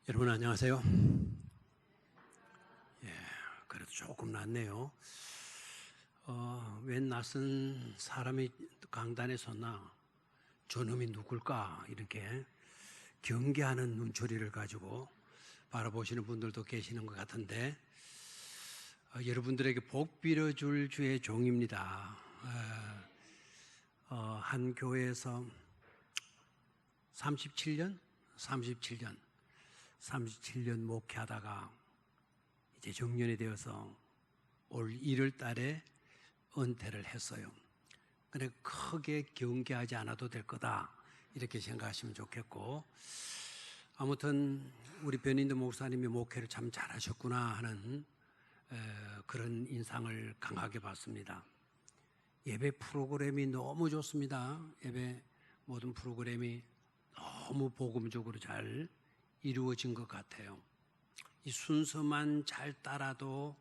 여러분 안녕하세요. 그래도 조금 낫네요. 웬 낯선 사람이 강단에 섰나 저놈이 누굴까 이렇게 경계하는 눈초리를 가지고 바라보시는 분들도 계시는 것 같은데 여러분들에게 복 빌어줄 주의 종입니다. 한 교회에서 37년 목회하다가 이제 정년이 되어서 올 1월 달에 은퇴를 했어요. 근데 크게 경계하지 않아도 될 거다 이렇게 생각하시면 좋겠고, 아무튼 우리 변인도 목사님이 목회를 참 잘하셨구나 하는 그런 인상을 강하게 받습니다. 예배 프로그램이 너무 좋습니다. 예배 모든 프로그램이 너무 복음적으로 잘 이루어진 것 같아요. 이 순서만 잘 따라도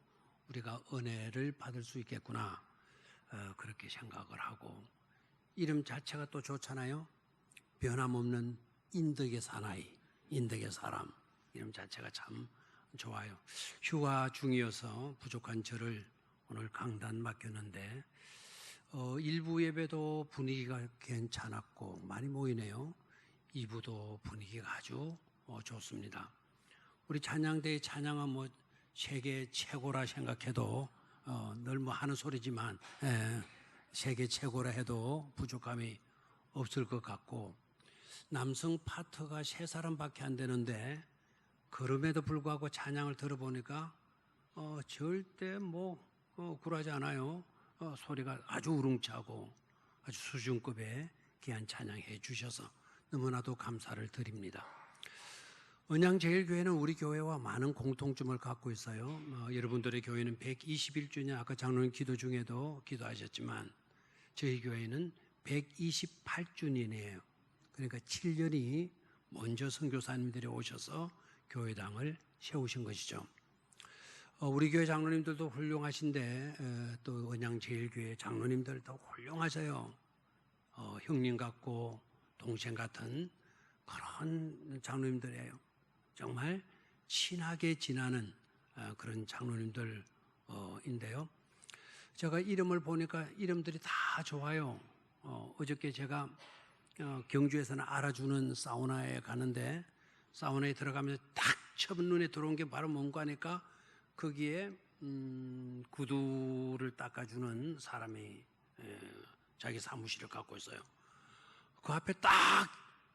우리가 은혜를 받을 수 있겠구나, 그렇게 생각을 하고, 이름 자체가 또 좋잖아요. 변함없는 인덕의 사나이, 인덕의 사람, 이름 자체가 참 좋아요. 휴가 중이어서 부족한 저를 오늘 강단 맡겼는데 일부 예배도 분위기가 괜찮았고 많이 모이네요. 2부도 분위기가 아주 좋습니다. 우리 찬양대의 찬양은 뭐 세계 최고라 생각해도 늘 뭐 하는 소리지만 세계 최고라 해도 부족함이 없을 것 같고, 남성 파트가 3사람밖에 안 되는데 그럼에도 불구하고 찬양을 들어보니까 절대 굴하지 않아요. 소리가 아주 우렁차고 아주 수준급의 귀한 찬양해 주셔서 너무나도 감사를 드립니다. 언양제일교회는 우리 교회와 많은 공통점을 갖고 있어요. 여러분들의 교회는 121주년, 아까 장로님 기도 중에도 기도하셨지만 저희 교회는 128주년이에요. 그러니까 7년이 먼저 선교사님들이 오셔서 교회당을 세우신 것이죠. 우리 교회 장로님들도 훌륭하신데 또 언양제일교회 장로님들도 훌륭하세요. 형님 같고 동생 같은 그런 장로님들이에요. 정말 친하게 지나는 그런 장로님들인데요. 제가 이름을 보니까 이름들이 다 좋아요. 어저께 제가 경주에서는 알아주는 사우나에 가는데 사우나에 들어가면서 딱 처음 눈에 들어온 게 바로 뭔가 하니까 거기에 구두를 닦아주는 사람이 자기 사무실을 갖고 있어요. 그 앞에 딱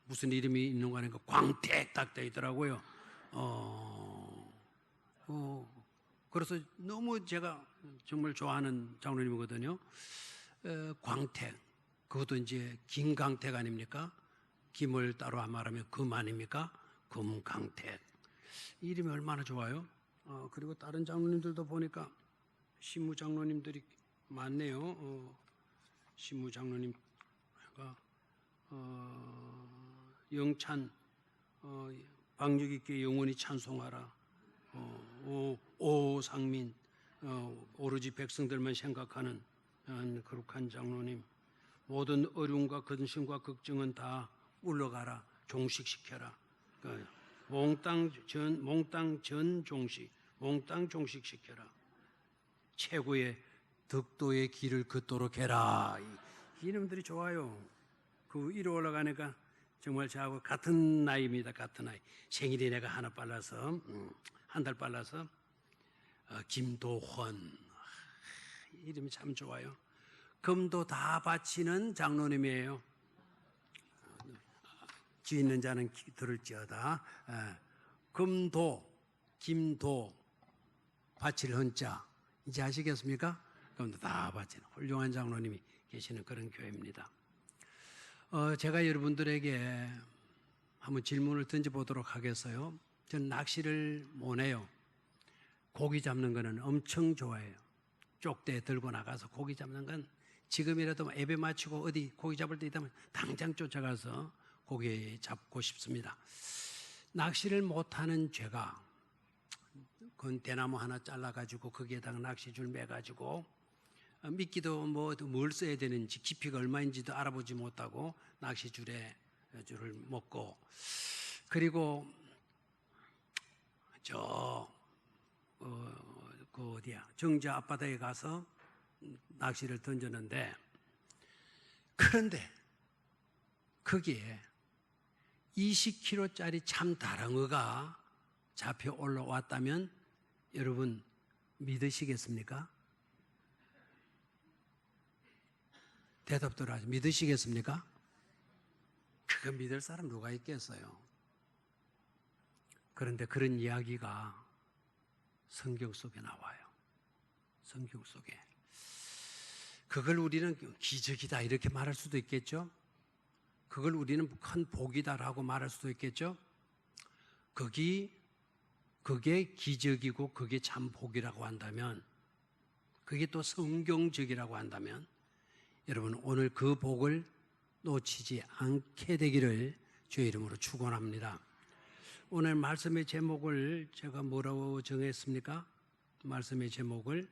무슨 이름이 있는 거 아닌가 광택 딱 되어 있더라고요. 그래서 너무 제가 정말 좋아하는 장로님이거든요. 광택, 그것도 이제 김광택 아닙니까? 김을 따로 말하면 금 아닙니까? 금광택. 이름이 얼마나 좋아요. 그리고 다른 장로님들도 보니까 신무 장로님들이 많네요. 신무 장로님가 영찬, 박력있게 영원히 찬송하라, 오상민, 오로지 백성들만 생각하는 거룩한 장로님, 모든 어려움과 근심과 걱정은 다 물러가라, 종식시켜라. 몽땅 전 종식, 몽땅 종식시켜라. 최고의 덕도의 길을 걷도록 해라. 이 이름들이 좋아요. 그 위로 올라가니까 정말 저하고 같은 나이입니다. 같은 나이. 생일이 내가 하나 빨라서, 한 달 빨라서, 김도헌. 이름이 참 좋아요. 금도 다 바치는 장로님이에요. 귀 있는 자는 들을지어다. 금도, 김도, 바칠 헌자. 이제 아시겠습니까? 금도 다 바치는 훌륭한 장로님이 계시는 그런 교회입니다. 제가 여러분들에게 한번 질문을 던져보도록 하겠어요. 저는 낚시를 못해요. 고기 잡는 거는 엄청 좋아해요. 쪽대 들고 나가서 고기 잡는 건 지금이라도 예배 마치고 어디 고기 잡을 때 있다면 당장 쫓아가서 고기 잡고 싶습니다. 낚시를 못하는 죄가, 그건 대나무 하나 잘라가지고 거기에다가 낚시줄 매가지고 미끼도 뭘 써야 되는지 깊이가 얼마인지도 알아보지 못하고 낚시줄에 줄을 먹고, 그리고 그 어디야 정자 앞바다에 가서 낚시를 던졌는데, 그런데 거기에 20kg짜리 참다랑어가 잡혀 올라왔다면 여러분 믿으시겠습니까? 대답들 하죠. 믿으시겠습니까? 그거 믿을 사람 누가 있겠어요? 그런데 그런 이야기가 성경 속에 나와요. 성경 속에. 그걸 우리는 기적이다 이렇게 말할 수도 있겠죠. 그걸 우리는 큰 복이다라고 말할 수도 있겠죠. 그게 기적이고 그게 참 복이라고 한다면, 그게 또 성경적이라고 한다면, 여러분 오늘 그 복을 놓치지 않게 되기를 주의 이름으로 축원합니다. 오늘 말씀의 제목을 제가 뭐라고 정했습니까? 말씀의 제목을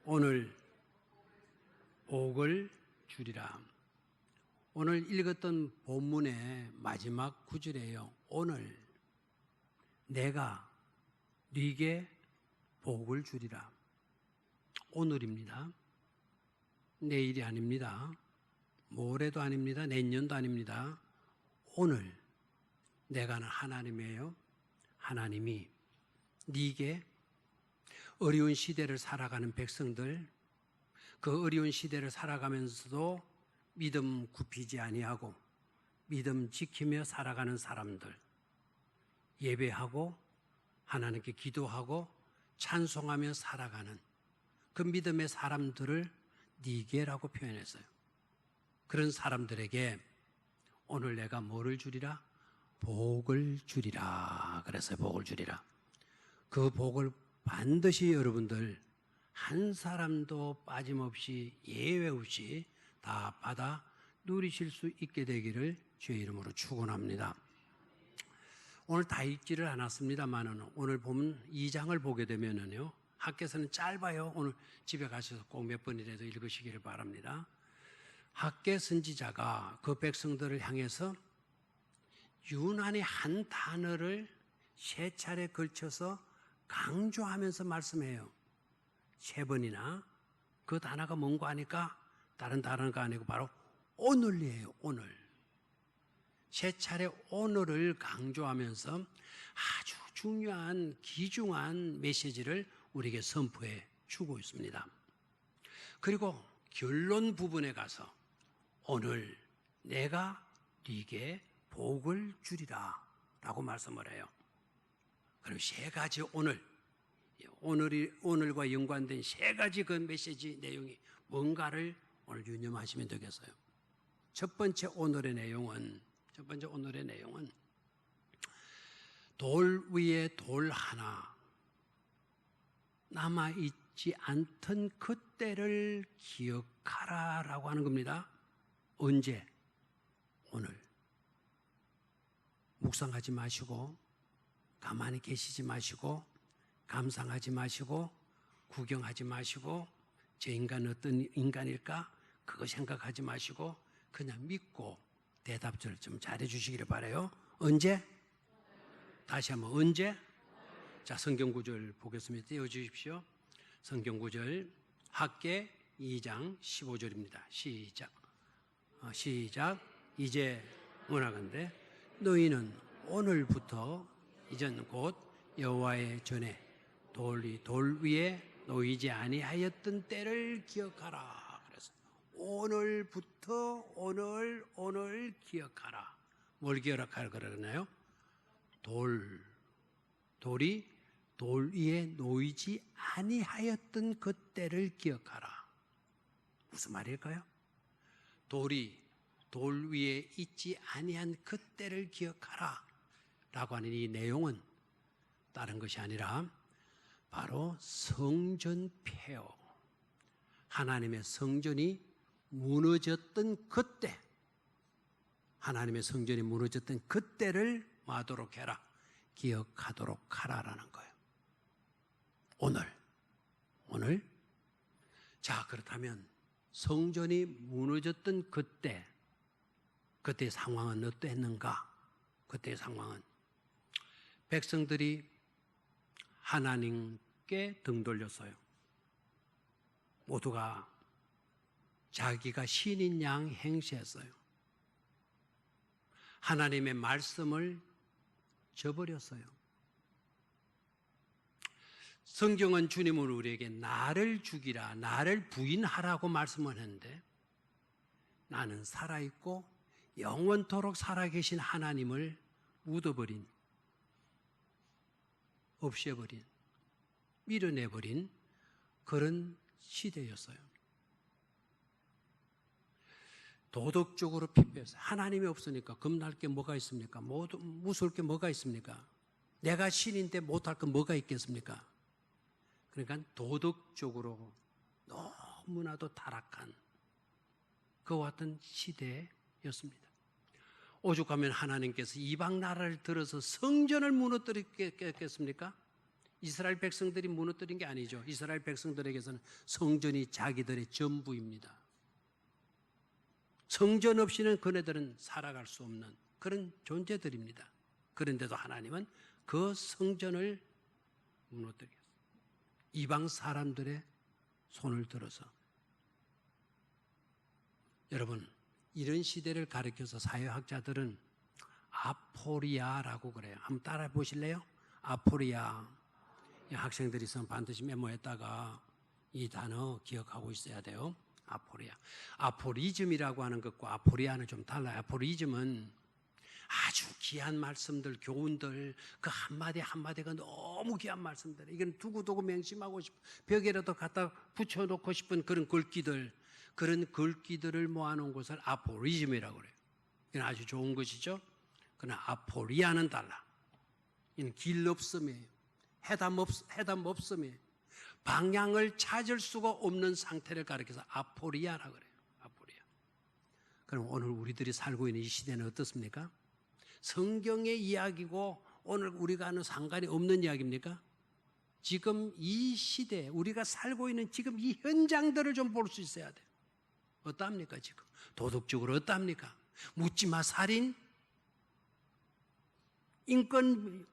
오늘 복을 주리라. 오늘 읽었던 본문의 마지막 구절이에요. 오늘 내가 네게 복을 주리라. 오늘입니다. 내일이 아닙니다. 모레도 아닙니다. 내년도 아닙니다. 오늘 내가는 하나님이에요. 하나님이 네게 어려운 시대를 살아가는 백성들, 그 어려운 시대를 살아가면서도 믿음 굽히지 아니하고 믿음 지키며 살아가는 사람들, 예배하고 하나님께 기도하고 찬송하며 살아가는 그 믿음의 사람들을 네게라고 표현했어요. 그런 사람들에게 오늘 내가 뭐를 주리라? 복을 주리라. 그래서 복을 주리라. 그 복을 반드시 여러분들 한 사람도 빠짐없이 예외 없이 다 받아 누리실 수 있게 되기를 주의 이름으로 축원합니다. 오늘 다 읽지를 않았습니다만은 오늘 보면 2장을 보게 되면은요, 학개서는 짧아요. 오늘 집에 가셔서 꼭 몇 번이라도 읽으시기를 바랍니다. 학개 선지자가 그 백성들을 향해서 유난히 한 단어를 3차례 걸쳐서 강조하면서 말씀해요. 3번이나. 그 단어가 뭔가 하니까 다른 단어가 아니고 바로 오늘이에요. 오늘. 3차례 오늘을 강조하면서 아주 중요한 귀중한 메시지를 우리에게 선포해 주고 있습니다. 그리고 결론 부분에 가서 오늘 내가 네게 복을 주리라 라고 말씀을 해요. 그리고 3가지 오늘과 연관된 3가지 그 메시지 내용이 뭔가를 오늘 유념하시면 되겠어요. 첫 번째 오늘의 내용은 돌 위에 돌 하나 남아있지 않던 그때를 기억하라 라고 하는 겁니다. 언제? 오늘. 묵상하지 마시고 가만히 계시지 마시고 감상하지 마시고 구경하지 마시고 저 인간은 어떤 인간일까? 그거 생각하지 마시고 그냥 믿고 대답을 좀 잘해 주시기를 바라요. 언제? 다시 한번 언제? 자, 성경 구절 보겠습니다. 띄워주십시오. 성경 구절 학개 2장 15절입니다. 시작. 이제 원하건대 너희는 오늘부터 이전 곧 여호와의 전에 돌 위에 놓이지 아니하였던 때를 기억하라. 그래서 오늘부터 오늘 기억하라. 뭘 기억하라 그러나요? 돌이 돌 위에 놓이지 아니하였던 그 때를 기억하라. 무슨 말일까요? 돌이 돌 위에 있지 아니한 그 때를 기억하라 라고 하는 이 내용은 다른 것이 아니라 바로 성전 폐허, 하나님의 성전이 무너졌던 그때, 하나님의 성전이 무너졌던 그때를 마도록 해라, 기억하도록 하라라는 거예요. 오늘. 자, 그렇다면 성전이 무너졌던 그때 상황은 어땠는가? 그때의 상황은 백성들이 하나님께 등 돌렸어요. 모두가 자기가 신인 양 행세했어요. 하나님의 말씀을 저버렸어요. 성경은 주님은 우리에게 나를 죽이라, 나를 부인하라고 말씀을 했는데 나는 살아있고 영원토록 살아계신 하나님을 묻어버린, 없애버린, 밀어내버린 그런 시대였어요. 도덕적으로 피폐했어요. 하나님이 없으니까 겁날 게 뭐가 있습니까? 무서울 게 뭐가 있습니까? 내가 신인데 못할 건 뭐가 있겠습니까? 그러니까 도덕적으로 너무나도 타락한 그와 같은 시대였습니다. 오죽하면 하나님께서 이방 나라를 들어서 성전을 무너뜨리겠습니까? 이스라엘 백성들이 무너뜨린 게 아니죠. 이스라엘 백성들에게서는 성전이 자기들의 전부입니다. 성전 없이는 그네들은 살아갈 수 없는 그런 존재들입니다. 그런데도 하나님은 그 성전을 무너뜨리겠어요. 이방 사람들의 손을 들어서. 여러분, 이런 시대를 가리켜서 사회학자들은 아포리아라고 그래요. 한번 따라해 보실래요? 아포리아. 학생들이 있으면 반드시 메모했다가 이 단어 기억하고 있어야 돼요. 아포리아. 아포리즘이라고 하는 것과 아포리아는 좀 달라요. 아포리즘은 아주 귀한 말씀들, 교훈들, 그 한마디 한마디가 너무 귀한 말씀들. 이건 두고두고 맹심하고 싶은, 벽에라도 갖다 붙여놓고 싶은 그런 글귀들, 그런 글귀들을 모아놓은 것을 아포리즘이라고 그래요. 이건 아주 좋은 것이죠. 그러나 아포리아는 달라. 이는 길 없음이에요. 해답 없음이에요. 방향을 찾을 수가 없는 상태를 가리켜서 아포리아라고 그래요. 아포리아. 그럼 오늘 우리들이 살고 있는 이 시대는 어떻습니까? 성경의 이야기고 오늘 우리가 하는 상관이 없는 이야기입니까? 지금 이 시대, 우리가 살고 있는 지금 이 현장들을 좀 볼 수 있어야 돼요. 어떻습니까 지금? 도덕적으로 어떻습니까? 묻지마 살인, 인권,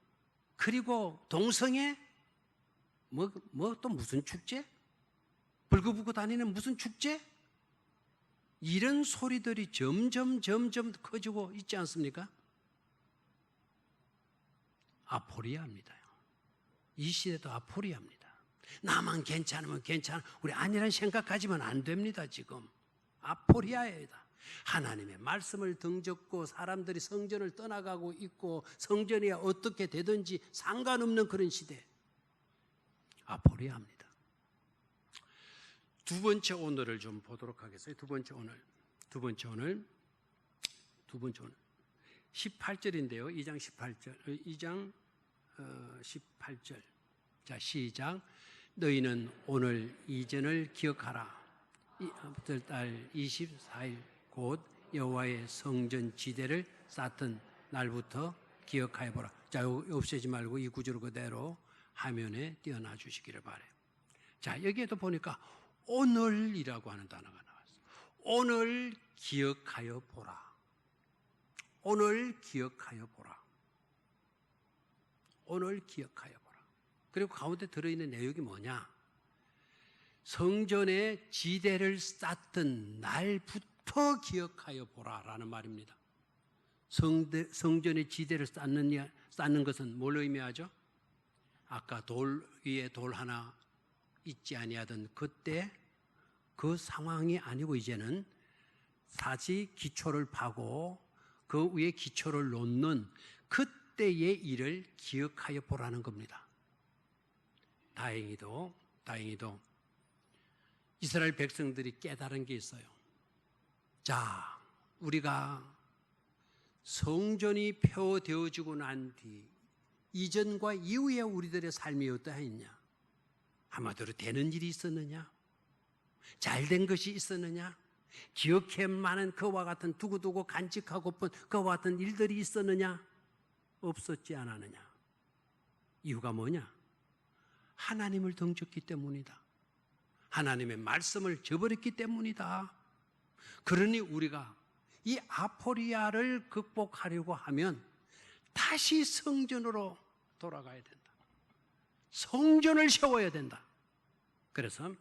그리고 동성애, 또 무슨 축제? 불구부고 다니는 무슨 축제? 이런 소리들이 점점 커지고 있지 않습니까? 아포리아입니다. 이 시대도 아포리아입니다. 나만 괜찮으면 괜찮아. 우리 아니란 생각하지만 안 됩니다. 지금 아포리아예요. 하나님의 말씀을 등졌고 사람들이 성전을 떠나가고 있고 성전이 어떻게 되든지 상관없는 그런 시대. 아포리아입니다. 두 번째 오늘을 좀 보도록 하겠어요. 두 번째 오늘 18절인데요. 2장 18절. 자, 시작. 너희는 오늘 이전을 기억하라. 달 24일 곧 여호와의 성전 지대를 쌓던 날부터 기억하여 보라. 자, 없애지 말고 이 구절 그대로 화면에 띄워놔 주시기를 바라요. 자, 여기에도 보니까 오늘이라고 하는 단어가 나왔어요. 오늘 기억하여 보라. 오늘 기억하여 보라. 오늘 기억하여 보라. 그리고 가운데 들어있는 내용이 뭐냐? 성전의 지대를 쌓던 날부터 기억하여 보라라는 말입니다. 성전의 지대를 쌓는 것은 뭘 의미하죠? 아까 돌 위에 돌 하나 있지 아니하던 그때 그 상황이 아니고 이제는 다시 기초를 파고 그 위에 기초를 놓는 그때의 일을 기억하여 보라는 겁니다. 다행히도 이스라엘 백성들이 깨달은 게 있어요. 자, 우리가 성전이 폐허되어지고 난 뒤 이전과 이후에 우리들의 삶이 어떠했냐? 한마디로 되는 일이 있었느냐? 잘된 것이 있었느냐? 기억해 많은 그와 같은 두고두고 간직하고픈 그와 같은 일들이 있었느냐? 없었지 않았느냐? 이유가 뭐냐? 하나님을 등졌기 때문이다. 하나님의 말씀을 저버렸기 때문이다. 그러니 우리가 이 아포리아를 극복하려고 하면 다시 성전으로 돌아가야 된다. 성전을 세워야 된다. 그래서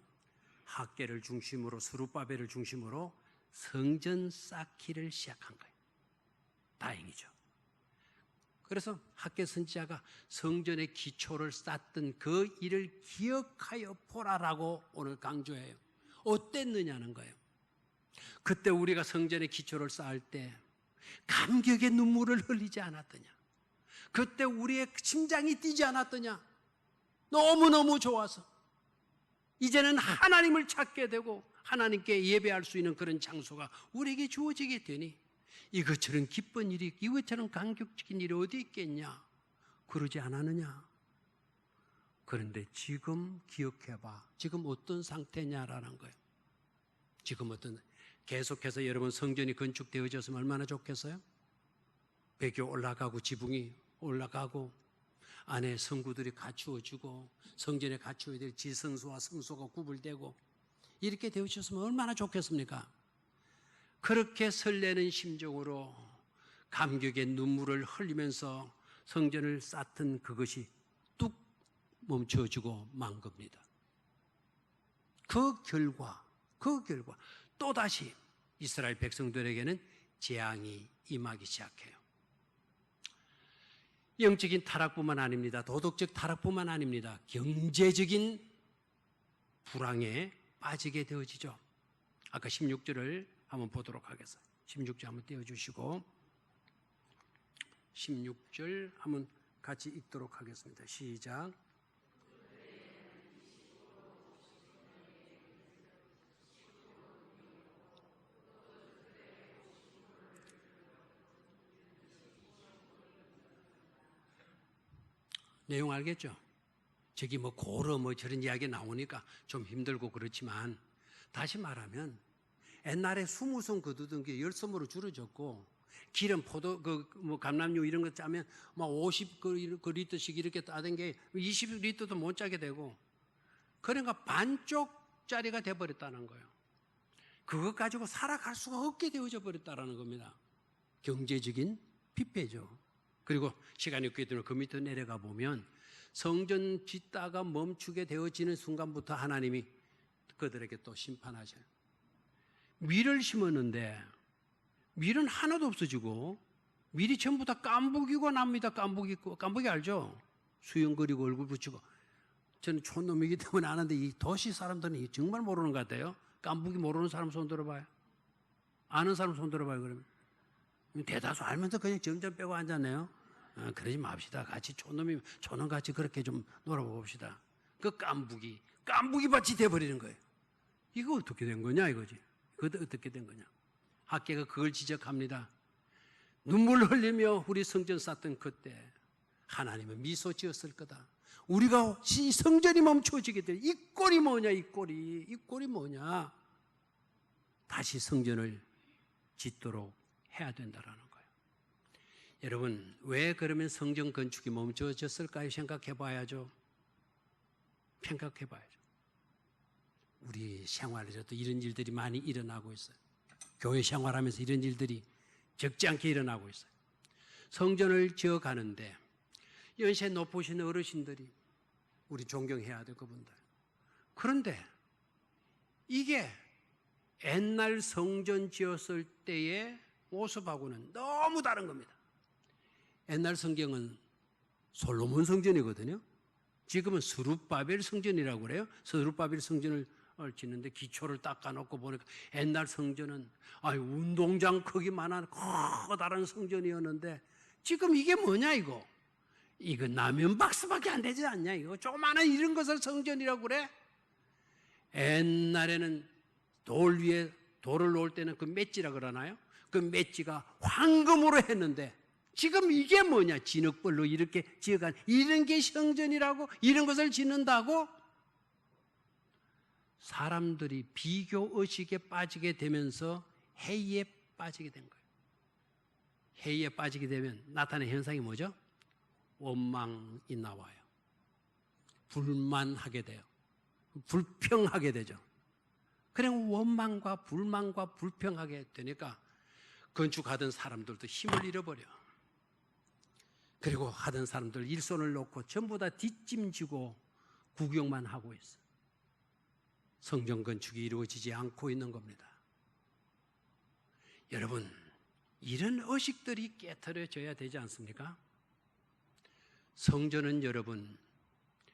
학계를 중심으로 스룹바벨을 중심으로 성전 쌓기를 시작한 거예요. 다행이죠. 그래서 학계 선지자가 성전의 기초를 쌓던 그 일을 기억하여 보라라고 오늘 강조해요. 어땠느냐는 거예요. 그때 우리가 성전의 기초를 쌓을 때 감격의 눈물을 흘리지 않았더냐? 그때 우리의 심장이 뛰지 않았더냐? 너무너무 좋아서 이제는 하나님을 찾게 되고 하나님께 예배할 수 있는 그런 장소가 우리에게 주어지게 되니 이것처럼 기쁜 일이, 이것처럼 감격적인 일이 어디 있겠냐? 그러지 않았느냐? 그런데 지금 기억해봐. 지금 어떤 상태냐라는 거예요. 지금 계속해서 여러분 성전이 건축되어졌으면 얼마나 좋겠어요? 배교 올라가고 지붕이 올라가고 안에 성구들이 갖추어지고 성전에 갖추어야 될 지성소와 성소가 구분되고 이렇게 되어졌으면 얼마나 좋겠습니까? 그렇게 설레는 심정으로 감격의 눈물을 흘리면서 성전을 쌓던 그것이 뚝 멈춰지고 만 겁니다. 그 결과 또다시 이스라엘 백성들에게는 재앙이 임하기 시작해요. 영적인 타락뿐만 아닙니다. 도덕적 타락뿐만 아닙니다. 경제적인 불황에 빠지게 되어지죠. 아까 16절을 한번 보도록 하겠습니다. 16절 한번 띄워주시고 16절 한번 같이 읽도록 하겠습니다. 시작. 내용 알겠죠? 저기 고러 저런 이야기 나오니까 좀 힘들고 그렇지만 다시 말하면 옛날에 수무성 거두던 게 10섬으로 줄어졌고 기름, 포도, 감람유 이런 거 짜면 막 50리터씩 이렇게 따던 게 20리터도 못 짜게 되고 그러니까 반쪽짜리가 돼버렸다는 거예요. 그것 가지고 살아갈 수가 없게 되어져 버렸다는 겁니다. 경제적인 핍배죠. 그리고 시간이 없기 때문에 그 밑으로 내려가 보면 성전 짓다가 멈추게 되어지는 순간부터 하나님이 그들에게 또 심판하셔요. 밀을 심었는데 밀은 하나도 없어지고 밀이 전부 다 깐부기고 납니다. 깐부기 알죠? 수영거리고 얼굴 붙이고. 저는 촌놈이기 때문에 아는데 이 도시 사람들은 정말 모르는 것 같아요. 깐부기 모르는 사람 손 들어봐요. 아는 사람 손 들어봐요. 그러면 대다수 알면서 그냥 점점 빼고 앉았네요. 그러지 맙시다. 같이 촌놈 같이 그렇게 좀 놀아봅시다. 그 깐부기 밭이 돼버리는 거예요. 이거 어떻게 된 거냐 이거지. 그것도 어떻게 된 거냐. 학계가 그걸 지적합니다. 눈물 흘리며 우리 성전 쌓던 그때 하나님은 미소 지었을 거다. 우리가 성전이 멈춰지게 될 이 꼴이 뭐냐, 이 꼴이 뭐냐. 다시 성전을 짓도록 해야 된다라는 거예요. 여러분, 왜 그러면 성전 건축이 멈춰졌을까요? 생각해 봐야죠. 우리 생활에서도 이런 일들이 많이 일어나고 있어요. 교회 생활하면서 이런 일들이 적지 않게 일어나고 있어요. 성전을 지어가는데 연세 높으신 어르신들이 우리 존경해야 될 그분들. 그런데 이게 옛날 성전 지었을 때의 모습하고는 너무 다른 겁니다. 옛날 성경은 솔로몬 성전이거든요. 지금은 스룹바벨 성전이라고 그래요. 스룹바벨 성전을 짓는데 기초를 닦아놓고 보니까 옛날 성전은 운동장 크기만한 커다란 성전이었는데 지금 이게 뭐냐 이거 라면 박스밖에 안 되지 않냐 이거 조그마한 이런 것을 성전이라고 그래. 옛날에는 돌 위에 돌을 놓을 때는 그 맷지라 그러나요? 그 맷지가 황금으로 했는데 지금 이게 뭐냐? 진흙벌로 이렇게 지어간 이런 게 성전이라고? 이런 것을 짓는다고? 사람들이 비교 의식에 빠지게 되면서 회의에 빠지게 된 거예요. 회의에 빠지게 되면 나타나는 현상이 뭐죠? 원망이 나와요. 불만하게 돼요. 불평하게 되죠. 그냥 원망과 불만과 불평하게 되니까 건축하던 사람들도 힘을 잃어버려. 그리고 하던 사람들 일손을 놓고 전부 다 뒷짐지고 구경만 하고 있어. 성전 건축이 이루어지지 않고 있는 겁니다. 여러분, 이런 의식들이 깨트려져야 되지 않습니까? 성전은 여러분,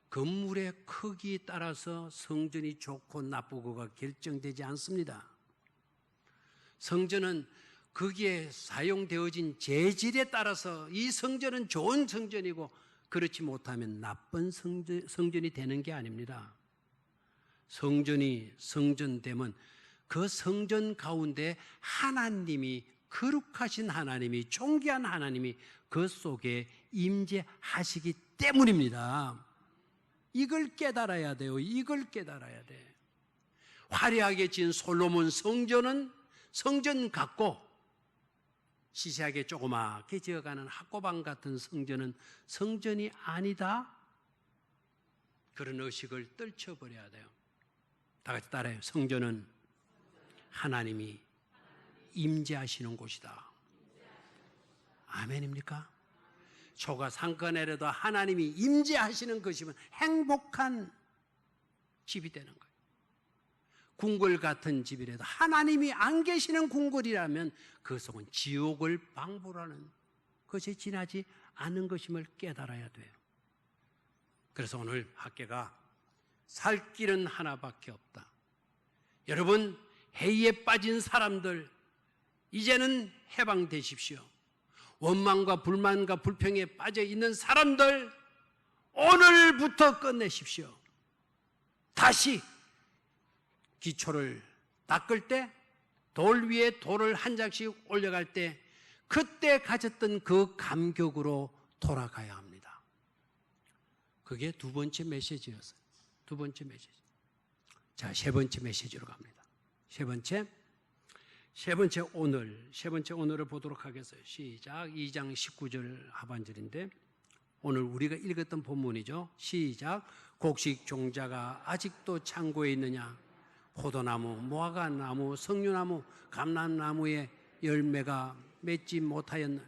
건물의 크기에 따라서 성전이 좋고 나쁘고가 결정되지 않습니다. 성전은 거기에 사용되어진 재질에 따라서 이 성전은 좋은 성전이고 그렇지 못하면 나쁜 성전이 되는 게 아닙니다. 성전이 성전되면 그 성전 가운데 하나님이, 거룩하신 하나님이, 존귀한 하나님이 그 속에 임재하시기 때문입니다. 이걸 깨달아야 돼요. 이걸 깨달아야 돼. 화려하게 지은 솔로몬 성전은 성전 같고 시시하게 조그맣게 지어가는 학고방 같은 성전은 성전이 아니다. 그런 의식을 떨쳐버려야 돼요. 다 같이 따라해요. 성전은 하나님이 임재하시는 곳이다. 아멘입니까? 초가 상권에라도 하나님이 임재하시는 것이면 행복한 집이 되는 거예요. 궁궐 같은 집이라도 하나님이 안 계시는 궁궐이라면 그 속은 지옥을 방불하는 것에 지나지 않는 것임을 깨달아야 돼요. 그래서 오늘 학계가 살 길은 하나밖에 없다. 여러분, 해이에 빠진 사람들 이제는 해방되십시오. 원망과 불만과 불평에 빠져 있는 사람들 오늘부터 끝내십시오. 다시 기초를 닦을 때, 돌 위에 돌을 한 장씩 올려갈 때 그때 가졌던 그 감격으로 돌아가야 합니다. 그게 두 번째 메시지였어요. 두 번째 메시지. 자, 세 번째 메시지로 갑니다. 세 번째 오늘을 보도록 하겠어요. 시작. 2장 19절 하반절인데 오늘 우리가 읽었던 본문이죠. 시작. 곡식 종자가 아직도 창고에 있느냐? 포도나무, 무화과나무, 석류나무, 감람나무의 열매가 맺지 못하였나?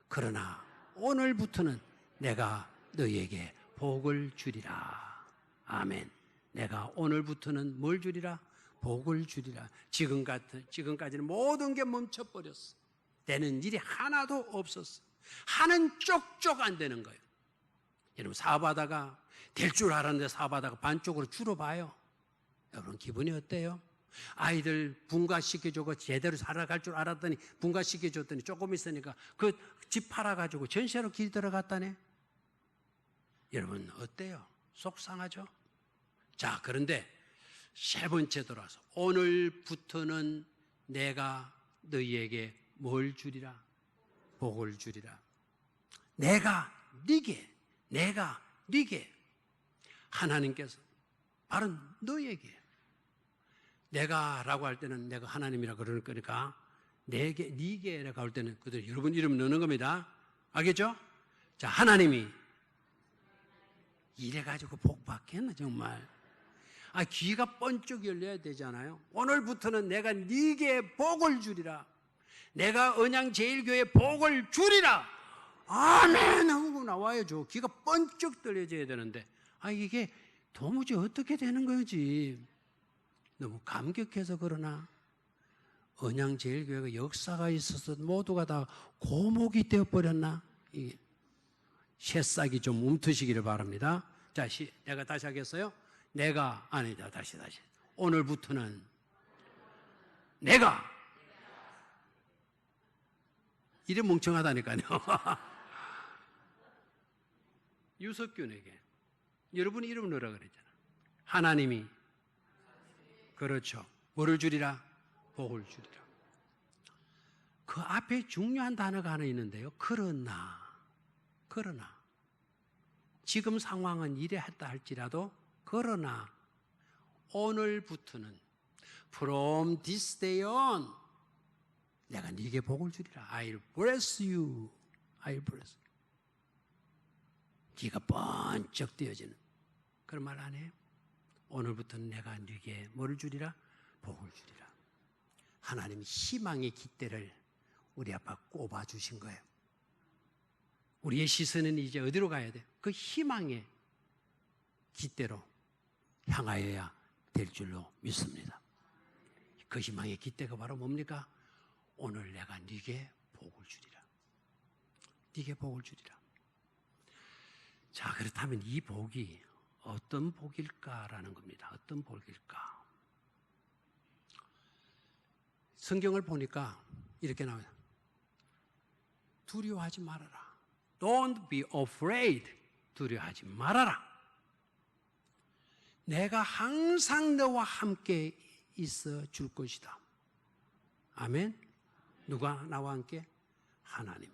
그러나 오늘부터는 내가 너희에게 복을 주리라. 아멘. 내가 오늘부터는 뭘 주리라? 복을 주리라. 지금까지는 모든 게 멈춰버렸어. 되는 일이 하나도 없었어. 하는 쪽쪽 안 되는 거예요. 여러분, 사업하다가 될 줄 알았는데 사업하다가 반쪽으로 줄어봐요. 여러분, 기분이 어때요? 아이들 분가시켜주고 제대로 살아갈 줄 알았더니 분가시켜줬더니 조금 있으니까 그 집 팔아가지고 전세로 길 들어갔다네. 여러분, 어때요? 속상하죠? 자, 그런데 세 번째 돌아서 오늘부터는 내가 너희에게 뭘 주리라? 복을 주리라. 내가 네게 하나님께서 바로 너희에게, 내가라고 할 때는 내가 하나님이라 그러는 거니까 내게, 네게라고 할 때는 그들 여러분 이름 넣는 겁니다. 알겠죠? 자, 하나님이 이래가지고 복 받겠나 정말. 귀가 번쩍 열려야 되잖아요. 오늘부터는 내가 네게 복을 주리라. 내가 언양제일교회 복을 주리라. 아멘 하고 나와야죠. 귀가 번쩍 떨려져야 되는데 이게 도무지 어떻게 되는 거지? 너무 감격해서 그러나? 언양제일교회가 역사가 있어서 모두가 다 고목이 되어버렸나? 새싹이 좀 움트시기를 바랍니다. 자, 내가 다시 하겠어요? 다시. 오늘부터는 내가 이래 멍청하다니까요. 유석균에게 여러분 이름 넣으라 그랬잖아. 하나님이 그렇죠. 뭐를 주리라? 복을 주리라. 그 앞에 중요한 단어가 하나 있는데요. 그러나 지금 상황은 이래 했다 할지라도 그러나 오늘부터는 from this day on 내가 네게 복을 주리라. I'll bless you. I'll bless you. 귀가 번쩍 뜨여지는 그런 말 안 해요? 오늘부터는 내가 네게 뭐를 주리라? 복을 주리라. 하나님이 희망의 깃대를 우리 앞에 꼽아주신 거예요. 우리의 시선은 이제 어디로 가야 돼요? 그 희망의 깃대로 향하여야 될 줄로 믿습니다. 그 희망의 깃대가 바로 뭡니까? 오늘 내가 네게 복을 주리라. 네게 복을 주리라. 자, 그렇다면 이 복이 어떤 복일까라는 겁니다. 어떤 복일까? 성경을 보니까 이렇게 나와요. 두려워하지 말아라. Don't be afraid. 두려워하지 말아라. 내가 항상 너와 함께 있어 줄 것이다. 아멘. 누가 나와 함께? 하나님.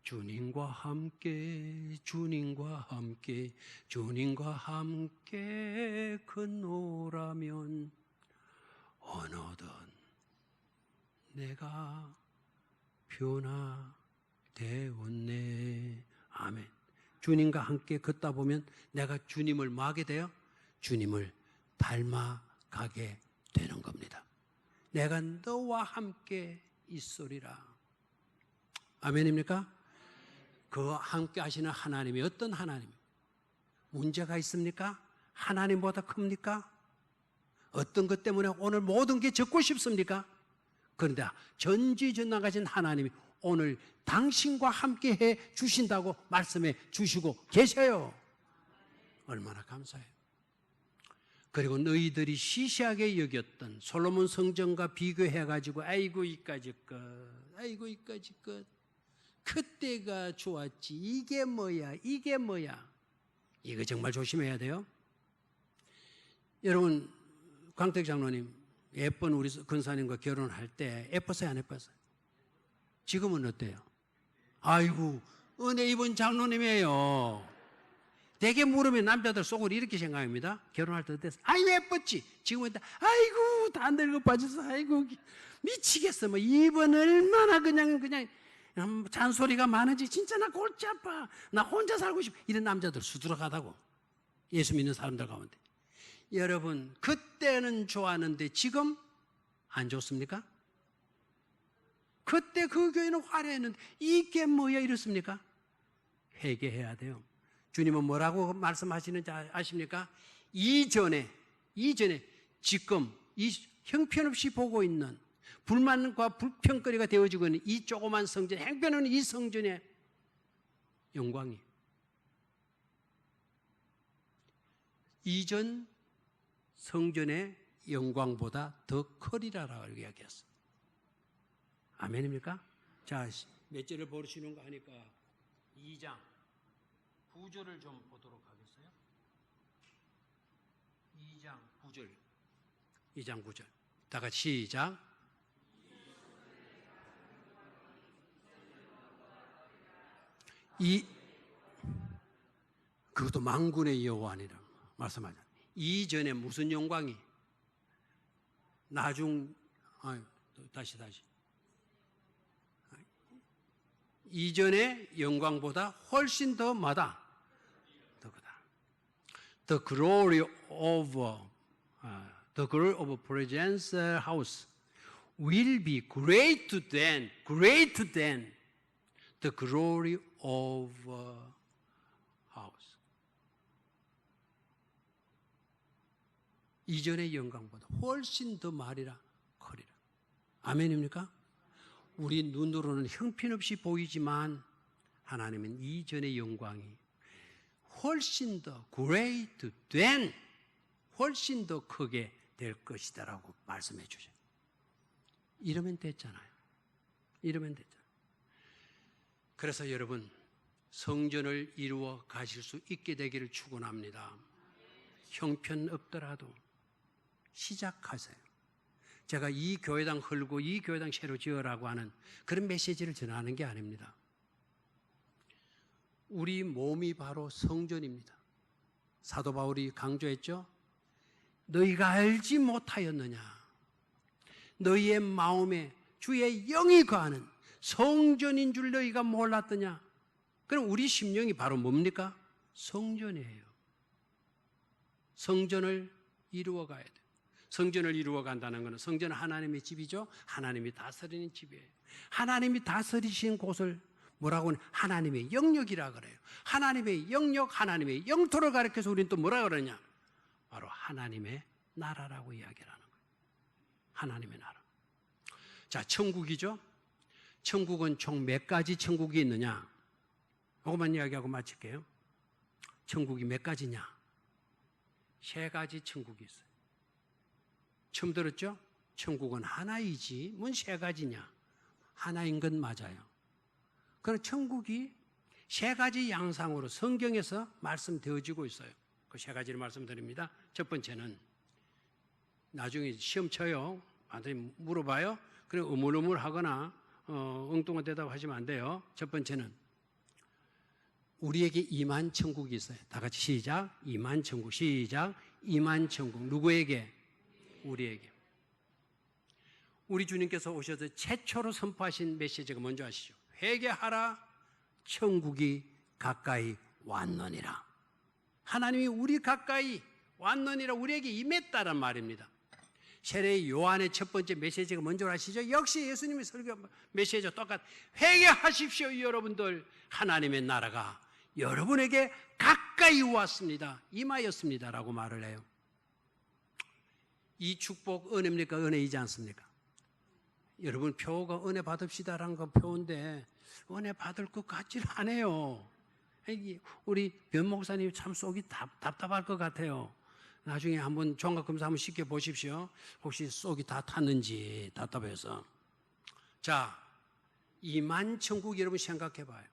주님과 함께, 주님과 함께, 주님과 함께 건너라면 어느덧 내가 변화되었네. 아멘. 주님과 함께 걷다 보면 내가 주님을 뭐 하게 돼요? 주님을 닮아가게 되는 겁니다. 내가 너와 함께 있으리라. 아멘입니까? 그 함께 하시는 하나님이 어떤 하나님? 문제가 있습니까? 하나님보다 큽니까? 어떤 것 때문에 오늘 모든 게 적고 싶습니까? 그런데 전지전능하신 하나님이 오늘 당신과 함께 해 주신다고 말씀해 주시고 계셔요. 얼마나 감사해요. 그리고 너희들이 시시하게 여겼던 솔로몬 성전과 비교해가지고 아이고 이까짓 것, 아이고 이까짓 것, 그때가 좋았지, 이게 뭐야, 이게 뭐야. 이거 정말 조심해야 돼요. 여러분, 광택 장로님 예쁜 우리 근사님과 결혼할 때 예뻤어요, 안 예뻤어요? 지금은 어때요? 아이고 은혜 입은 장로님이에요. 대개 물으면 남자들 속으로 이렇게 생각합니다. 결혼할 때 어땠어? 아이고 예뻤지. 지금은 아이고 다 늙어 빠져서 아이고 미치겠어. 뭐 입은 얼마나 그냥 잔소리가 많은지 진짜 나 골치 아파. 나 혼자 살고 싶어. 이런 남자들 수두룩하다고. 예수 믿는 사람들 가운데. 여러분 그때는 좋았는데 지금 안 좋습니까? 그때 그 교회는 화려했는데 이게 뭐야 이렇습니까? 회개해야 돼요. 주님은 뭐라고 말씀하시는지 아십니까? 이전에 지금 이 형편없이 보고 있는 불만과 불평거리가 되어지고 있는 이 조그만 성전, 형편없는 이 성전의 영광이 이전 성전의 영광보다 더 커리라라고 이야기했어요. 아멘입니까? 자, 몇 절을 보시는가 하니까 2장 9절을 좀 보도록 하겠어요? 2장 9절. 2장 9절. 다 같이 시작. 그것도 만군의 여호와니라 말씀하잖아요. 이전에 무슨 영광이? 다시. 이전의 영광보다 훨씬 더 뭐다? 더 크다. The glory of presence house will be greater than the glory of house. 이전의 영광보다 훨씬 더 말이라 커리라. 아멘입니까? 우리 눈으로는 형편없이 보이지만 하나님은 이전의 영광이 훨씬 더 great than 훨씬 더 크게 될 것이다라고 말씀해 주셔요. 이러면 됐잖아요. 그래서 여러분 성전을 이루어 가실 수 있게 되기를 축원합니다. 형편없더라도 시작하세요. 제가 이 교회당 헐고 이 교회당 새로 지어라고 하는 그런 메시지를 전하는 게 아닙니다. 우리 몸이 바로 성전입니다. 사도 바울이 강조했죠. 너희가 알지 못하였느냐. 너희의 마음에 주의 영이 거하는 성전인 줄 너희가 몰랐더냐. 그럼 우리 심령이 바로 뭡니까? 성전이에요. 성전을 이루어 가야 돼요. 성전을 이루어 간다는 것은 성전은 하나님의 집이죠. 하나님이 다스리는 집이에요. 하나님이 다스리신 곳을 뭐라고 하냐? 하나님의 영역이라 그래요. 하나님의 영역, 하나님의 영토를 가리켜서 우리는 또 뭐라 그러냐? 바로 하나님의 나라라고 이야기를 하는 거예요. 하나님의 나라. 자, 천국이죠. 천국은 총 몇 가지 천국이 있느냐? 이것만 이야기하고 마칠게요. 천국이 몇 가지냐? 3가지 천국이 있어요. 처음 들었죠? 천국은 하나이지 뭔 3가지냐? 하나인 건 맞아요. 그럼 천국이 3가지 양상으로 성경에서 말씀되어지고 있어요. 그 3가지를 말씀드립니다. 첫 번째는 나중에 시험 쳐요. 완전히 물어봐요. 그래 우물우물하거나 엉뚱한 대답하시면 안 돼요. 첫 번째는 우리에게 임한 천국이 있어요. 다 같이 시작. 임한 천국. 시작. 임한 천국. 누구에게? 우리에게. 우리 주님께서 오셔서 최초로 선포하신 메시지가 뭔지 아시죠? 회개하라, 천국이 가까이 왔느니라. 하나님이 우리 가까이 왔느니라, 우리에게 임했다란 말입니다. 세례 요한의 첫 번째 메시지가 뭔지 아시죠? 역시 예수님의 설교 메시지와 똑같. 회개하십시오, 여러분들. 하나님의 나라가 여러분에게 가까이 왔습니다. 임하였습니다라고 말을 해요. 이 축복 은혜입니까? 은혜이지 않습니까? 여러분 표가 은혜 받읍시다라는 건 표인데 은혜 받을 것 같지는 않아요. 우리 변 목사님 참 속이 답답할 것 같아요. 나중에 한번 종합검사 한번 쉽게 보십시오. 혹시 속이 다 탔는지 답답해서. 자, 임한 천국 여러분 생각해 봐요.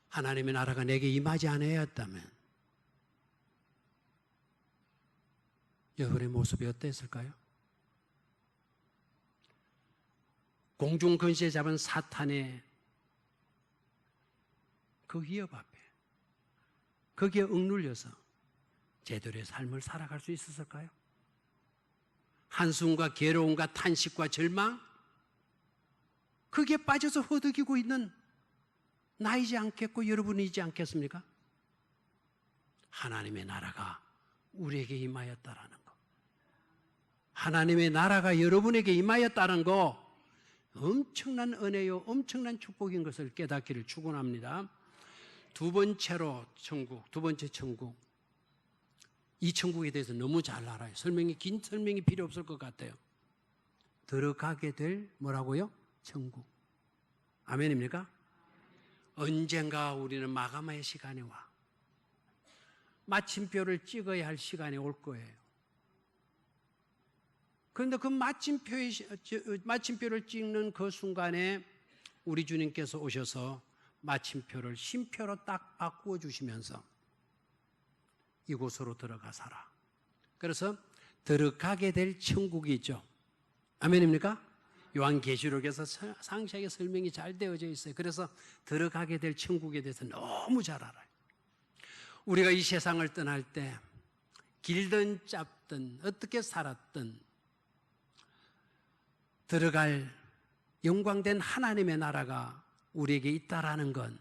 하나님의 나라가 내게 임하지 않았다면 여러분의 모습이 어땠을까요? 공중 근시에 잡은 사탄의 그 위협 앞에 거기에 억눌려서 제대로의 삶을 살아갈 수 있었을까요? 한숨과 괴로움과 탄식과 절망, 거기에 빠져서 허덕이고 있는 나이지 않겠고 여러분이지 않겠습니까? 하나님의 나라가 우리에게 임하였다라는 거. 하나님의 나라가 여러분에게 임하였다는 거 엄청난 은혜요, 엄청난 축복인 것을 깨닫기를 축원합니다. 두 번째로 천국, 두 번째 천국. 이 천국에 대해서 너무 잘 알아요. 긴 설명이 필요 없을 것 같아요. 들어가게 될 뭐라고요? 천국. 아멘입니까? 언젠가 우리는 마감의 시간에 와. 마침표를 찍어야 할 시간이 올 거예요. 그런데 그 마침표를 찍는 그 순간에 우리 주님께서 오셔서 마침표를 쉼표로 딱 바꾸어 주시면서 이곳으로 들어가 살아. 그래서 들어가게 될 천국이 있죠. 아멘입니까? 요한계시록에서 상세하게 설명이 잘 되어져 있어요. 그래서 들어가게 될 천국에 대해서 너무 잘 알아요. 우리가 이 세상을 떠날 때 길든 짧든 어떻게 살았든 들어갈 영광된 하나님의 나라가 우리에게 있다라는 건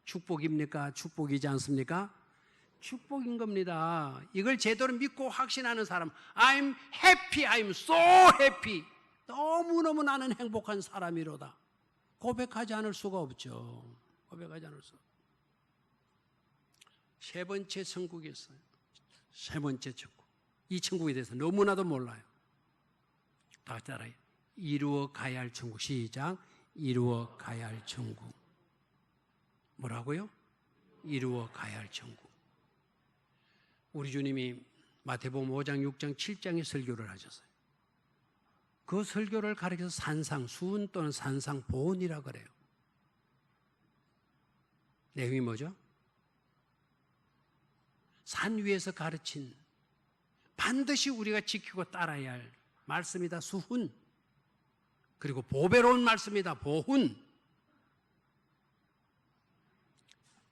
축복입니까? 축복이지 않습니까? 축복인 겁니다. 이걸 제대로 믿고 확신하는 사람, I'm happy, I'm so happy. 너무너무 나는 행복한 사람이로다. 고백하지 않을 수가 없죠. 고백하지 않을 수. 세 번째 천국이 있어요. 세 번째 천국. 이 천국에 대해서 너무나도 몰라요. 다 같이 따라해요. 이루어 가야 할 천국. 시작. 이루어 가야 할 천국. 뭐라고요? 이루어 가야 할 천국. 우리 주님이 마태복음 5장, 6장, 7장의 설교를 하셨어요. 그 설교를 가리켜서 산상, 수은 또는 산상 보온이라 그래요. 내용이 뭐죠? 산 위에서 가르친 반드시 우리가 지키고 따라야 할 말씀이다. 수훈. 그리고 보배로운 말씀이다. 보훈.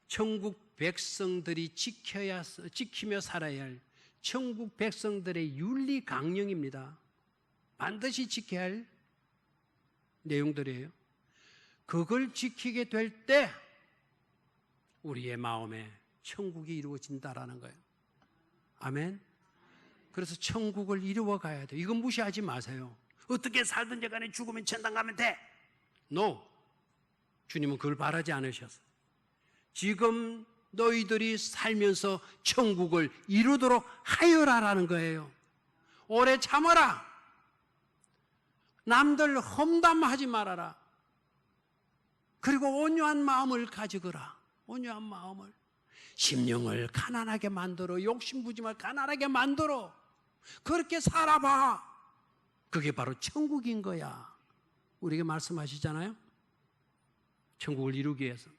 천국 백성들이 지키며 살아야 할 천국 백성들의 윤리 강령입니다. 반드시 지켜야 할 내용들이에요. 그걸 지키게 될 때 우리의 마음에 천국이 이루어진다라는 거예요. 아멘. 그래서 천국을 이루어 가야 돼요. 이건 무시하지 마세요. 어떻게 살든지 간에 죽으면 천당 가면 돼. No. 주님은 그걸 바라지 않으셨어요. 지금 너희들이 살면서 천국을 이루도록 하여라라는 거예요. 오래 참아라. 남들 험담하지 말아라. 그리고 온유한 마음을 가지거라. 온유한 마음을. 심령을 가난하게 만들어. 욕심부짐을 가난하게 만들어. 그렇게 살아봐. 그게 바로 천국인 거야. 우리에게 말씀하시잖아요. 천국을 이루기 위해서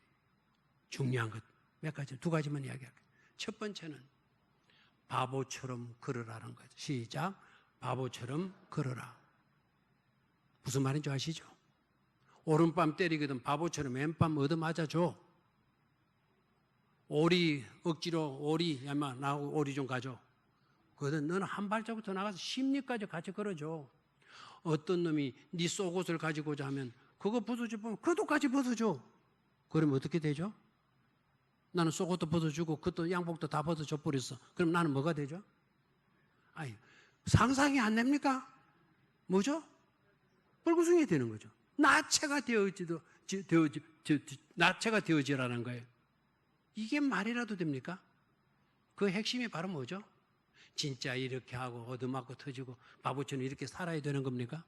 중요한 것 몇 가지, 두 가지만 이야기할게요. 첫 번째는 바보처럼 걸으라는 거죠. 시작. 바보처럼 걸어라. 무슨 말인지 아시죠? 오른밤 때리거든 바보처럼 왼밤 얻어맞아줘. 오리 억지로 오리 야마 나하고 오리 좀 가져. 그거는 너는 한 발자국 더 나가서 심리까지 같이 걸어줘. 어떤 놈이 네 속옷을 가지고자 하면 그거 벗어줘 보면 그것도 같이 벗어줘. 그러면 어떻게 되죠? 나는 속옷도 벗어주고 그것도 양복도 다 벗어줘 버렸어. 그럼 나는 뭐가 되죠? 아니, 상상이 안 됩니까? 뭐죠? 뻘구숭이 되는 거죠. 나체가 나체가 되어지라는 거예요. 이게 말이라도 됩니까? 그 핵심이 바로 뭐죠? 진짜 이렇게 하고 얻어맞고 터지고 바보처럼 이렇게 살아야 되는 겁니까?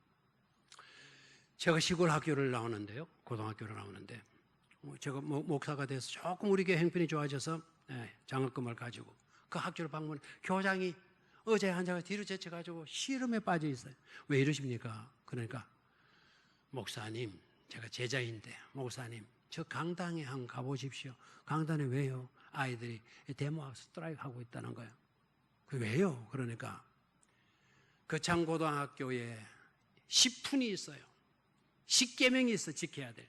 제가 시골 학교를 나오는데요. 고등학교를 나오는데 제가 목사가 돼서 조금 우리 교회 형편이 좋아져서 장학금을 가지고 그 학교를 방문해 교장이 어제 환자가 뒤로 제쳐가지고 시름에 빠져 있어요. 왜 이러십니까? 그러니까 목사님, 제가 제자인데 목사님 저 강당에 한번 가보십시오. 강당에 왜요? 아이들이 데모 스트라이크 하고 있다는 거예요. 그 왜요? 그러니까 거창고등학교에 10푼이 있어요. 10계명이 있어 지켜야 돼.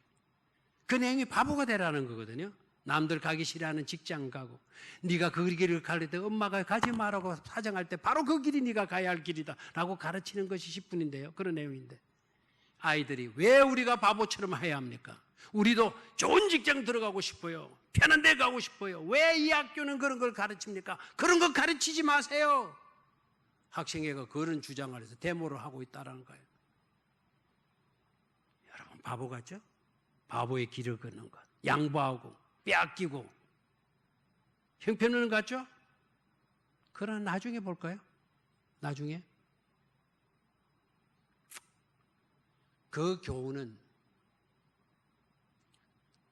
그 내용이 바보가 되라는 거거든요. 남들 가기 싫어하는 직장 가고 네가 그 길을 갈 때 엄마가 가지 말라고 사정할 때 바로 그 길이 네가 가야 할 길이다 라고 가르치는 것이 10분인데요. 그런 내용인데 아이들이 왜 우리가 바보처럼 해야 합니까? 우리도 좋은 직장 들어가고 싶어요. 편한 데 가고 싶어요. 왜 이 학교는 그런 걸 가르칩니까? 그런 거 가르치지 마세요. 학생회가 그런 주장을 해서 데모를 하고 있다는 거예요. 여러분 바보 같죠? 바보의 길을 걷는 것. 양보하고 빼앗기고 형편은 같죠? 그러나 나중에 볼까요? 나중에 그 교훈은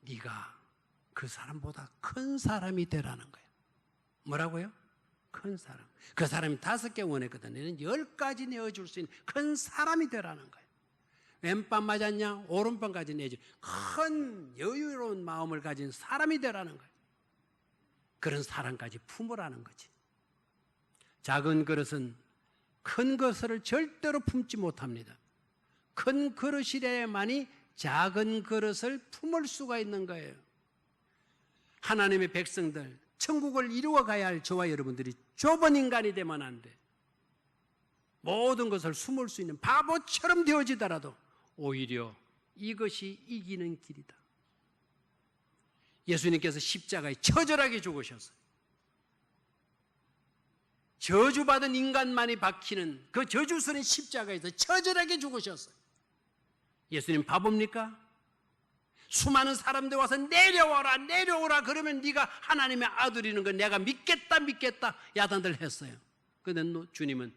네가 그 사람보다 큰 사람이 되라는 거예요. 뭐라고요? 큰 사람. 그 사람이 5개 원했거든. 너는 10가지 내어줄 수 있는 큰 사람이 되라는 거예요. 왼밤 맞았냐? 오른밤까지 내줄 큰 여유로운 마음을 가진 사람이 되라는 거예요. 그런 사람까지 품으라는 거지. 작은 그릇은 큰 것을 절대로 품지 못합니다. 큰 그릇이래만이 작은 그릇을 품을 수가 있는 거예요. 하나님의 백성들, 천국을 이루어 가야 할 저와 여러분들이 좁은 인간이 되면 안 돼. 모든 것을 숨을 수 있는 바보처럼 되어지더라도 오히려 이것이 이기는 길이다. 예수님께서 십자가에 처절하게 죽으셨어요. 저주받은 인간만이 박히는 그 저주스러운 십자가에서 처절하게 죽으셨어요. 예수님 바보입니까? 수많은 사람들 와서 내려와라 내려오라 그러면 네가 하나님의 아들이는 걸 내가 믿겠다 야단들 했어요. 그런데 주님은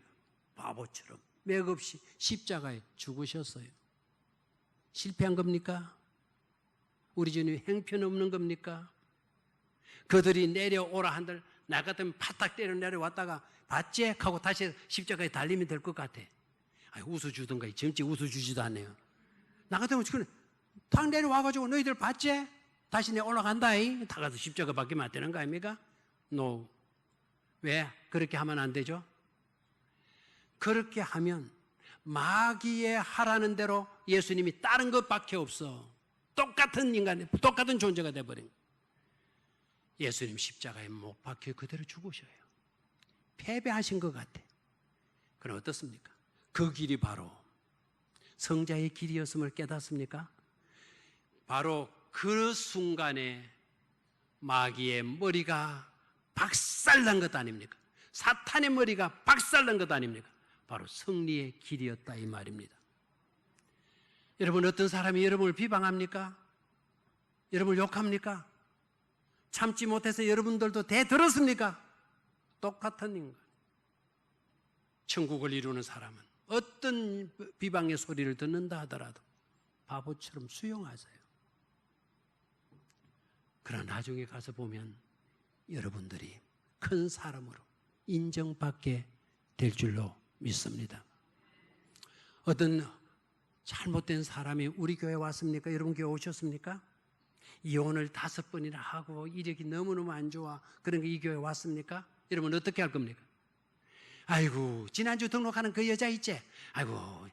바보처럼 맥없이 십자가에 죽으셨어요. 실패한 겁니까? 우리 주님 형편없는 겁니까? 그들이 내려오라 한들 나 같으면 파딱 때려 내려왔다가 봤지? 하고 다시 십자가에 달리면 될 것 같아. 웃어주던가 점찍 웃어주지도 않네요. 나 같으면 탁 내려와가지고 너희들 봤지? 다시 내 올라간다. 다 가서 십자가 받기만 안 되는 거 아닙니까? No. 왜? 그렇게 하면 안 되죠? 그렇게 하면 마귀의 하라는 대로 예수님이 다른 것밖에 없어. 똑같은 인간, 똑같은 존재가 돼버린 거예요. 예수님 십자가에 못 박혀 그대로 죽으셔요. 패배하신 것 같아. 그럼 어떻습니까? 그 길이 바로 성자의 길이었음을 깨닫습니까? 바로 그 순간에 마귀의 머리가 박살난 것 아닙니까? 사탄의 머리가 박살난 것 아닙니까? 바로 승리의 길이었다 이 말입니다. 여러분 어떤 사람이 여러분을 비방합니까? 여러분을 욕합니까? 참지 못해서 여러분들도 대들었습니까? 똑같은 인간. 천국을 이루는 사람은 어떤 비방의 소리를 듣는다 하더라도 바보처럼 수용하세요. 그러나 나중에 가서 보면 여러분들이 큰 사람으로 인정받게 될 줄로 믿습니다. 어떤 잘못된 사람이 우리 교회에 왔습니까? 여러분 교회 오셨습니까? 이혼을 5번이나 하고 이력이 너무너무 안 좋아. 그런 게 이 교회에 왔습니까? 여러분 어떻게 할 겁니까? 아이고 지난주 등록하는 그 여자 있지? 아이고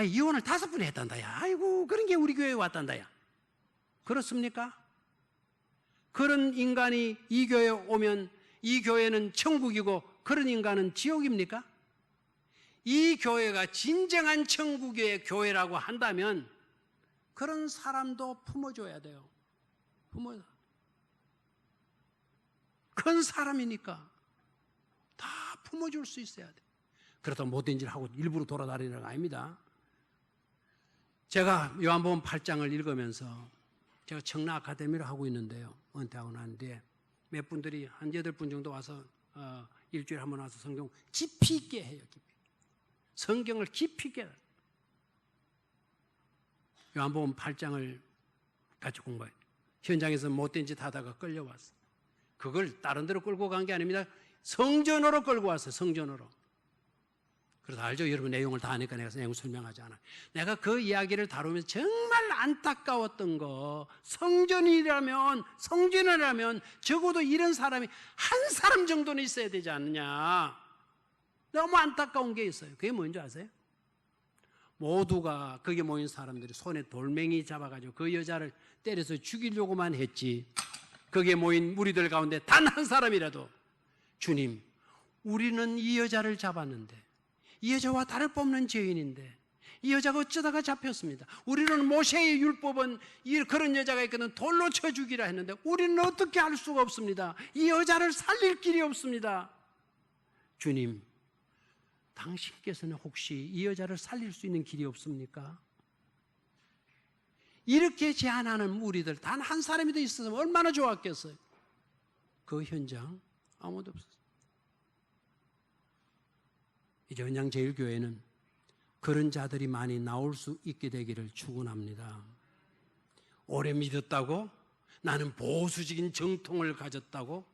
이혼을 5번 했단다야. 아이고 그런 게 우리 교회에 왔단다야. 그렇습니까? 그런 인간이 이 교회에 오면 이 교회는 천국이고 그런 인간은 지옥입니까? 이 교회가 진정한 천국의 교회라고 한다면 그런 사람도 품어줘야 돼요. 큰 사람이니까 다 품어줄 수 있어야 돼요. 그렇다고 못된 짓을 하고 일부러 돌아다니는 거 아닙니다. 제가 요한복음 8장을 읽으면서 제가 청라 아카데미를 하고 있는데요. 은퇴하고 난 뒤에 몇 분들이 한 8분 정도 와서 일주일에 한 번 와서 성경 깊이 있게 해요. 성경을 깊이 있게 해요. 요한복음 8장을 같이 공부해요. 현장에서 못된 짓 하다가 끌려왔어요. 그걸 다른 데로 끌고 간 게 아닙니다. 성전으로 끌고 왔어요. 성전으로. 그래서 알죠? 여러분 내용을 다 아니까 내가 내용 설명하지 않아요. 내가 그 이야기를 다루면서 정말 안타까웠던 거, 성전이라면 적어도 이런 사람이 한 사람 정도는 있어야 되지 않느냐. 너무 안타까운 게 있어요. 그게 뭔지 아세요? 모두가 거기 모인 사람들이 손에 돌멩이 잡아가지고 그 여자를 때려서 죽이려고만 했지, 거기에 모인 무리들 가운데 단 한 사람이라도 주님, 우리는 이 여자를 잡았는데 이 여자와 다를 바 없는 죄인인데 이 여자가 어쩌다가 잡혔습니다. 우리는 모세의 율법은 그런 여자가 있거든 돌로 쳐 죽이라 했는데 우리는 어떻게 할 수가 없습니다. 이 여자를 살릴 길이 없습니다. 주님, 당신께서는 혹시 이 여자를 살릴 수 있는 길이 없습니까? 이렇게 제안하는 무리들 단 한 사람이 더 있었으면 얼마나 좋았겠어요. 그 현장 아무도 없었어요. 이제 은양제일교회는 그런 자들이 많이 나올 수 있게 되기를 축원합니다. 오래 믿었다고? 나는 보수적인 정통을 가졌다고?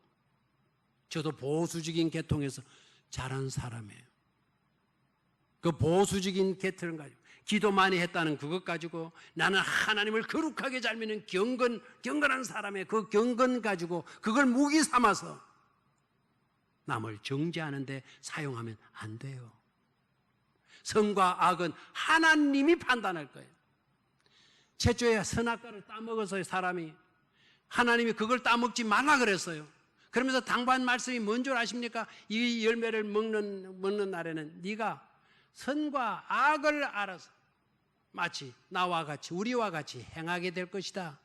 저도 보수적인 계통에서 자란 사람이에요. 그 보수적인 계통을 가지고 기도 많이 했다는 그것 가지고 나는 하나님을 거룩하게 잘 믿는 경건한 사람의 그 경건 가지고 그걸 무기 삼아서 남을 정죄하는 데 사용하면 안 돼요. 선과 악은 하나님이 판단할 거예요. 최초에 선악과를 따먹어서 사람이 하나님이 그걸 따먹지 말라 그랬어요. 그러면서 당부한 말씀이 뭔 줄 아십니까? 이 열매를 먹는 날에는 네가 선과 악을 알아서 마치 나와 같이 우리와 같이 행하게 될 것이다.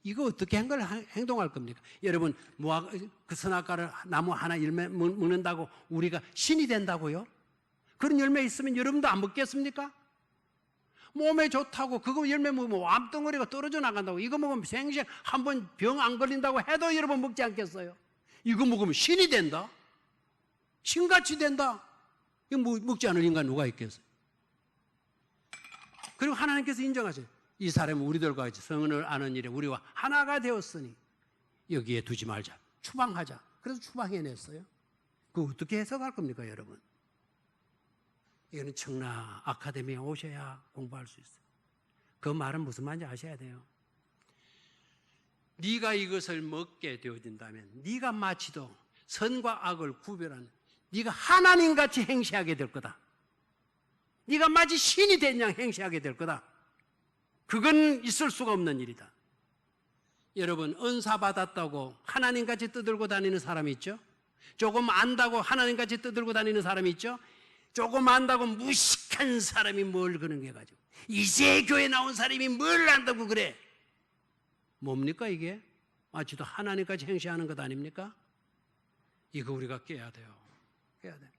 이거 어떻게 행동할 겁니까? 여러분, 그 선악과를 나무 하나 열매 먹는다고 우리가 신이 된다고요? 그런 열매 있으면 여러분도 안 먹겠습니까? 몸에 좋다고 그거 열매 먹으면 암덩어리가 떨어져 나간다고, 이거 먹으면 생생 한 번 병 안 걸린다고 해도 여러분 먹지 않겠어요? 이거 먹으면 신이 된다? 신같이 된다? 이거 먹지 않을 인간 누가 있겠어요? 그리고 하나님께서 인정하세요. 이 사람은 우리들과 같이 성을 아는 일에 우리와 하나가 되었으니 여기에 두지 말자. 추방하자. 그래서 추방해냈어요. 그거 어떻게 해석할 겁니까, 여러분? 이거는 청라 아카데미에 오셔야 공부할 수 있어요. 그 말은 무슨 말인지 아셔야 돼요. 네가 이것을 먹게 되어진다면 네가 마치도 선과 악을 구별하는, 네가 하나님같이 행시하게 될 거다. 네가 마치 신이 된 양 행시하게 될 거다. 그건 있을 수가 없는 일이다. 여러분, 은사 받았다고 하나님같이 떠들고 다니는 사람이 있죠? 조금 안다고 하나님같이 떠들고 다니는 사람이 있죠? 조금 안다고 무식한 사람이 뭘 그런 게 가지고, 이제 교회 나온 사람이 뭘 안다고 그래? 뭡니까 이게? 마치도 하나님같이 행시하는 것 아닙니까? 이거 우리가 깨야 돼요. 깨야 돼요.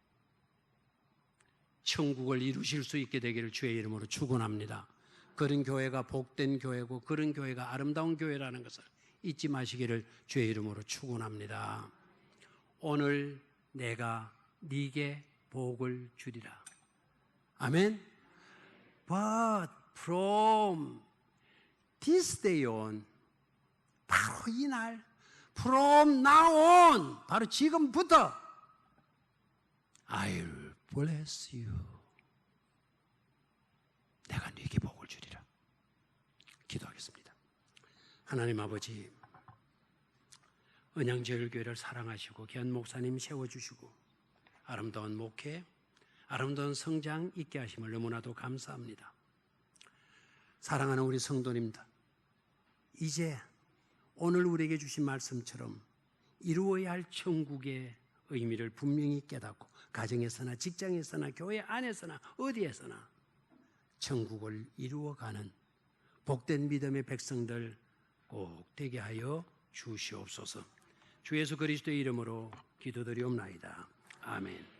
천국을 이루실 수 있게 되기를 주의 이름으로 축원합니다. 그런 교회가 복된 교회고 그런 교회가 아름다운 교회라는 것을 잊지 마시기를 주의 이름으로 축원합니다. 오늘 내가 네게 복을 주리라. 아멘. But from this day on, 바로 이날, from now on, 바로 지금부터 I'll bless you. 내가 네게 복을 주리라. 기도하겠습니다. 하나님 아버지, 은양제일교회를 사랑하시고 귀한 목사님 세워주시고 아름다운 목회, 아름다운 성장 있게 하심을 너무나도 감사합니다. 사랑하는 우리 성도님들, 이제 오늘 우리에게 주신 말씀처럼 이루어야 할 천국의 의미를 분명히 깨닫고 가정에서나 직장에서나 교회 안에서나 어디에서나 천국을 이루어가는 복된 믿음의 백성들 꼭 되게 하여 주시옵소서. 주 예수 그리스도의 이름으로 기도드리옵나이다. 아멘.